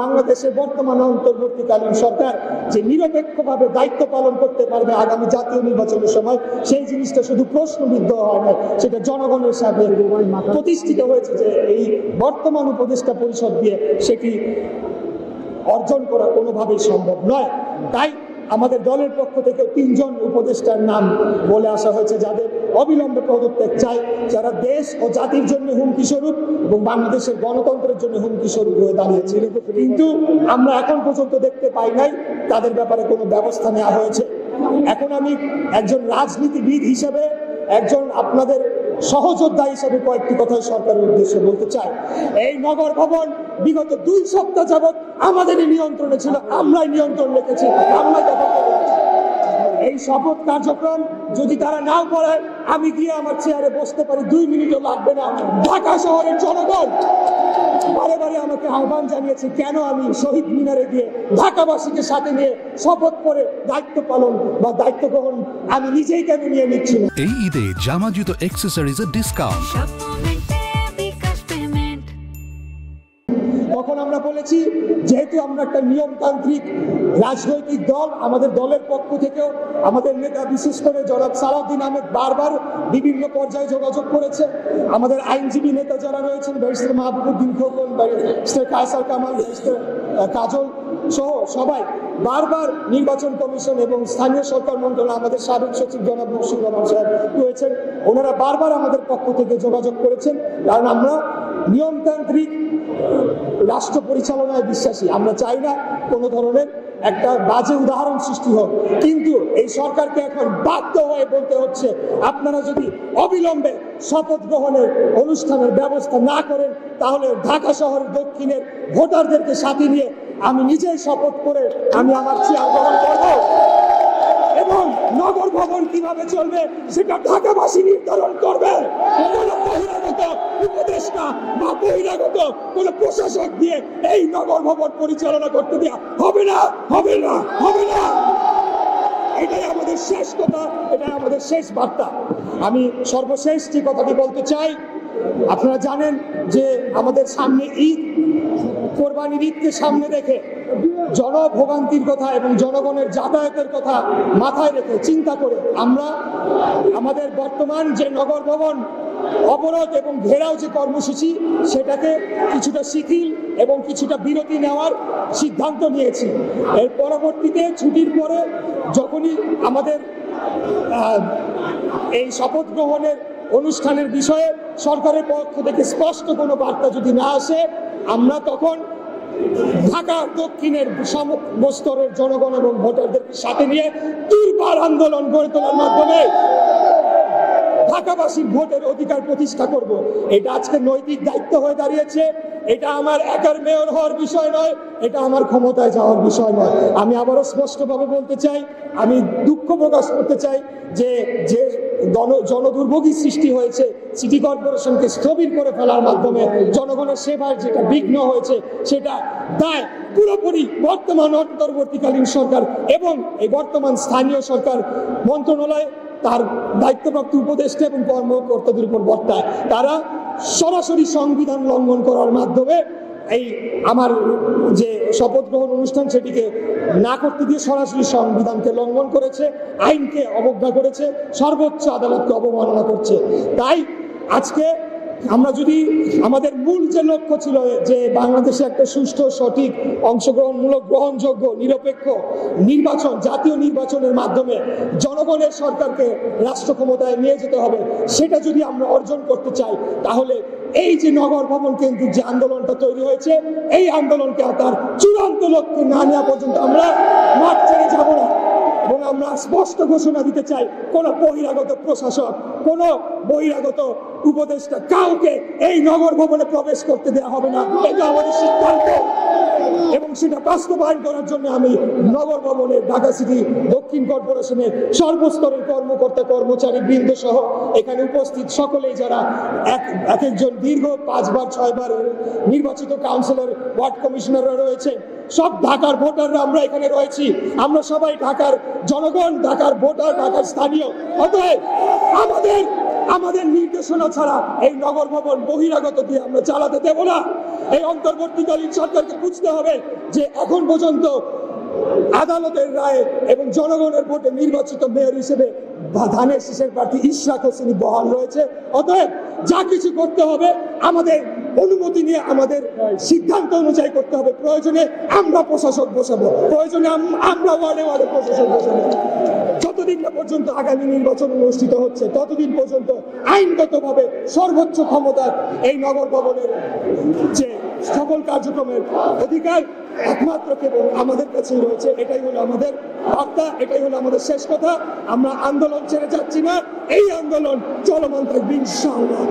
বাংলাদেশের বর্তমান অন্তর্বর্তীকালীন সরকার যে নিরপেক্ষভাবে দায়িত্ব পালন করতে পারবে আগামী জাতীয় নির্বাচনের সময়, সেই জিনিসটা শুধু প্রশ্নবিদ্ধ হয় না, সেটা জনগণের সাথে প্রতিষ্ঠিত হয়েছে যে এই বর্তমান উপদেষ্টা পরিষদ দিয়ে সেটি অর্জন করা কোনোভাবেই সম্ভব নয়। তাই আমাদের দলের পক্ষ থেকে 3 জন উপদেষ্টার নাম বলে আসা হয়েছে, যাদের অবিলম্বে পদত্যাগ চাই, যারা দেশ ও জাতির জন্য হুমকি স্বরূপ এবং বাংলাদেশের গণতন্ত্রের জন্য হুমকি স্বরূপ হয়ে দাঁড়িয়েছে। কিন্তু আমরা এখন পর্যন্ত দেখতে পাই নাই তাদের ব্যাপারে কোনো ব্যবস্থা নেওয়া হয়েছে। এখন আমি একজন রাজনীতিবিদ হিসেবে, একজন আপনাদের সহযোদ্ধা হিসেবে কয়েকটি কথা সরকারের উদ্দেশ্যে বলতে চাই। এই নগর ভবন বিগত 2 সপ্তাহ যাবৎ আমাদেরই নিয়ন্ত্রণে ছিল, আমরাই নিয়ন্ত্রণ রেখেছি, আমরাই দখল করে রেখেছি। এই শপথ কার্যক্রম যদি তারা নাও করায়, আমি গিয়ে আমার চেয়ারে বসতে পারি, 2 মিনিটও লাগবে না। ঢাকা শহরের জনগণ বারে বারে আমাকে আহ্বান জানিয়েছে, কেন আমি শহীদ মিনারে গিয়ে ঢাকাবাসীকে সাথে নিয়ে শপথ করে দায়িত্ব পালন বা দায়িত্ব গ্রহণ আমি নিজেই কেন নিয়ে নিচ্ছি না। এই ঈদে জামা জুতো অ্যাক্সেসরিজের ডিসকাউন্ট। তখন আমরা বলেছি, যেহেতু আমরা একটা নিয়মতান্ত্রিক রাজনৈতিক দল, আমাদের দলের পক্ষ থেকেও আমাদের নেতা বিশেষ করে জনাব সালাউদ্দিন আহমেদ বারবার বিভিন্ন পর্যায়ে যোগাযোগ করেছে। আমাদের আইনজীবী নেতা যারা রয়েছেন, barrister Mahbubuddin Khokon, barrister Kaiser Kamal, barrister Kajal সহ সবাই বারবার নির্বাচন কমিশন এবং স্থানীয় সরকার মন্ত্রণালয়, আমাদের সাবেক সচিব জনাব মহসিন রহমান সাহেব রয়েছেন, ওনারা বারবার আমাদের পক্ষ থেকে যোগাযোগ করেছেন। কারণ আমরা নিয়মতান্ত্রিক রাষ্ট্র পরিচালনায় বিশ্বাসী, আমরা চাই না কোনো ধরনের একটা বাজে উদাহরণ সৃষ্টি হোক। কিন্তু এই সরকারকে এখন বাধ্য হয়ে বলতে হচ্ছে, আপনারা যদি অবিলম্বে শপথ গ্রহণের অনুষ্ঠানের ব্যবস্থা না করেন, তাহলে ঢাকা শহরের দক্ষিণের ভোটারদেরকে সাথে নিয়ে আমি নিজেই শপথ করে আমি আমার চেয়ার গ্রহণ করব এবং নগর ভবন কিভাবে চলবে সেটা ঢাকাবাসী নির্ধারণ করবে। কোনো বহিরাগত উপদেষ্টা বা বহিরাগত কোনো প্রশাসক দিয়ে এই নগর ভবন পরিচালনা করতে দেওয়া হবে না, হবে না, হবে না। এটাই আমাদের শেষ কথা, এটাই আমাদের শেষ বার্তা। আমি সর্বশেষ যে কথাটি বলতে চাই, আপনারা জানেন যে আমাদের সামনে ঈদ, কোরবানির ঈদকে সামনে রেখে জনভোগান্তির কথা এবং জনগণের যাতায়াতের কথা মাথায় রেখে চিন্তা করে আমরা আমাদের বর্তমান যে নগর ভবন অবরোধ এবং ঘেরাও যে কর্মসূচি, সেটাকে কিছুটা শিথিল এবং কিছুটা বিরতি নেওয়ার সিদ্ধান্ত নিয়েছি। এর পরবর্তীতে ছুটির পরে যখনই আমাদের এই শপথ গ্রহণের অনুষ্ঠানের বিষয়ে সরকারের পক্ষ থেকে স্পষ্ট কোনো বার্তা যদি না আসে, আমরা তখন ঢাকা দক্ষিণের স্তরের জনগণ এবং ভোটারদেরকে সাথে নিয়ে দুর্বার আন্দোলন গড়ে তোলার মাধ্যমে ঢাকাবাসীর ভোটের অধিকার প্রতিষ্ঠা করব। এটা আজকে নৈতিক দায়িত্ব হয়ে দাঁড়িয়েছে। এটা আমার একার মেয়র হওয়ার বিষয় নয়, এটা আমার ক্ষমতায় যাওয়ার বিষয় নয়। আমি আবারও স্পষ্টভাবে বলতে চাই, আমি দুঃখ প্রকাশ করতে চাই যে যে জনদুর্ভোগী সৃষ্টি হয়েছে, সিটি কর্পোরেশনকে স্থবির করে ফেলার মাধ্যমে জনগণের সেবার যেটা বিঘ্ন হয়েছে, সেটা দায় পুরোপুরি বর্তমান অন্তর্বর্তীকালীন সরকার এবং এই বর্তমান স্থানীয় সরকার মন্ত্রণালয়, তার দায়িত্বপ্রাপ্ত উপদেষ্টা এবং কর্মকর্তাদের উপর বর্তায়। তারা সরাসরি সংবিধান লঙ্ঘন করার মাধ্যমে এই আমার যে শপথ গ্রহণ অনুষ্ঠান সেটিকে না করতে দিয়ে সরাসরি সংবিধানকে লঙ্ঘন করেছে, আইনকে অবজ্ঞা করেছে, সর্বোচ্চ আদালতকে অবমাননা করছে। তাই আজকে আমরা যদি আমাদের মূল যে লক্ষ্য ছিল যে বাংলাদেশে একটা সুষ্ঠু, সঠিক, অংশগ্রহণমূলক, গ্রহণযোগ্য, নিরপেক্ষ নির্বাচন, জাতীয় নির্বাচনের মাধ্যমে জনগণের সরকারকে রাষ্ট্র ক্ষমতায় নিয়ে যেতে হবে, সেটা যদি আমরা অর্জন করতে চাই, তাহলে এই যে নগর ভবন কেন্দ্রিক যে আন্দোলনটা তৈরি হয়েছে, এই আন্দোলনকে তার চূড়ান্ত লক্ষ্যে না নেওয়া পর্যন্ত আমরা মাঠ ছেড়ে যাব না। এবং আমরা স্পষ্ট ঘোষণা দিতে চাই, কোনো বহিরাগত প্রশাসক, কোনো বহিরাগত উপদেষ্টা কাউকে এই নগর ভবনে প্রবেশ করতে দেওয়া হবে না। এটা আমাদের সিদ্ধান্ত এবং সেটা বাস্তবায়ন করার জন্য আমি নগর ভবনের ঢাকা সিটি দক্ষিণ কর্পোরেশনের সর্বস্তরের কর্মকর্তা কর্মচারী বৃন্দ সহ এখানে উপস্থিত সকলেই যারা এক একজন দীর্ঘ 5 বার 6 বার নির্বাচিত কাউন্সিলর, ওয়ার্ড কমিশনাররা রয়েছে, সব ঢাকার ভোটাররা আমরা এখানে রয়েছি। আমরা সবাই ঢাকার জনগণ, ঢাকার ভোটার, ঢাকার স্থানীয়। অতএব আমাদের আমাদের নির্দেশনা ছাড়া এই নগর ভবন বহিরাগত দিয়ে আমরা চালাতে দেব না। এই অন্তর্বর্তীকালীন সরকারকে বুঝতে হবে যে এখন পর্যন্ত আদালতের রায়ে এবং জনগণের ভোটে নির্বাচিত মেয়র হিসেবে ধানের শীষের প্রার্থী ইশরাক হোসেন বহাল রয়েছে। অতএব যা কিছু করতে হবে আমাদের অনুমতি নিয়ে, আমাদের সিদ্ধান্ত অনুযায়ী করতে হবে। প্রয়োজনে আমরা প্রশাসক বসাবো, প্রয়োজনে আমরা ওয়ার্ডে ওয়ার্ডে প্রশাসক বসাবো। যতদিন না পর্যন্ত আগামী নির্বাচন অনুষ্ঠিত হচ্ছে ততদিন পর্যন্ত আইনগতভাবে সর্বোচ্চ ক্ষমতার এই নগর ভবনের যে সকল কার্যক্রমের অধিকার একমাত্র কেবল আমাদের কাছেই রয়েছে। এটাই হলো আমাদের বার্তা, এটাই হলো আমাদের শেষ কথা। আমরা আন্দোলন ছেড়ে যাচ্ছি না, এই আন্দোলন চলমান থাকবে ইনশাআল্লাহ।